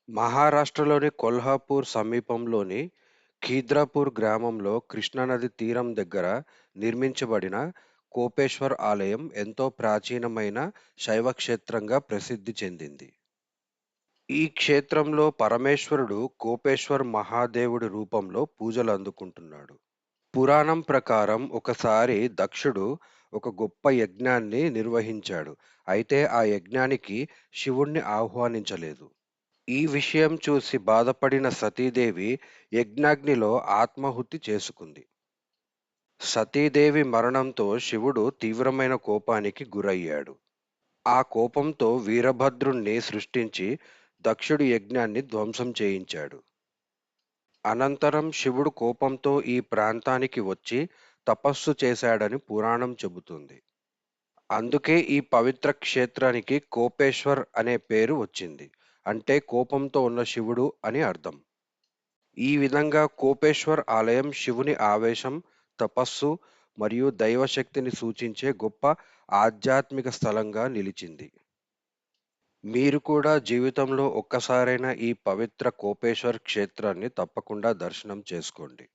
మహారాష్ట్రలోని కొల్హాపూర్ సమీపంలోని ఖీద్రాపూర్ గ్రామంలో కృష్ణానది తీరం దగ్గర నిర్మించబడిన కోపేశ్వర్ ఆలయం ఎంతో ప్రాచీనమైన శైవ క్షేత్రంగా ప్రసిద్ధి చెందింది. ఈ క్షేత్రంలో పరమేశ్వరుడు కోపేశ్వర్ మహాదేవుడి రూపంలో పూజలు అందుకుంటున్నాడు. పురాణం ప్రకారం ఒకసారి దక్షుడు ఒక గొప్ప యజ్ఞాన్ని నిర్వహించాడు. అయితే ఆ యజ్ఞానికి శివుణ్ణి ఆహ్వానించలేదు. ఈ విషయం చూసి బాధపడిన సతీదేవి యజ్ఞాగ్నిలో ఆత్మాహుతి చేసుకుంది. సతీదేవి మరణంతో శివుడు తీవ్రమైన కోపానికి గురయ్యాడు. ఆ కోపంతో వీరభద్రుణ్ణి సృష్టించి దక్షుడి యజ్ఞాన్ని ధ్వంసం చేయించాడు. అనంతరం శివుడు కోపంతో ఈ ప్రాంతానికి వచ్చి తపస్సు చేశాడని పురాణం చెబుతుంది. అందుకే ఈ పవిత్ర క్షేత్రానికి కోపేశ్వర్ అనే పేరు వచ్చింది. అంటే కోపంతో ఉన్న శివుడు అని అర్థం. ఈ విధంగా కోపేశ్వర్ ఆలయం శివుని ఆవేశం, తపస్సు మరియు దైవశక్తిని సూచించే గొప్ప ఆధ్యాత్మిక స్థలంగా నిలిచింది. మీరు కూడా జీవితంలో ఒక్కసారైనా ఈ పవిత్ర కోపేశ్వర్ క్షేత్రాన్ని తప్పకుండా దర్శనం చేసుకోండి.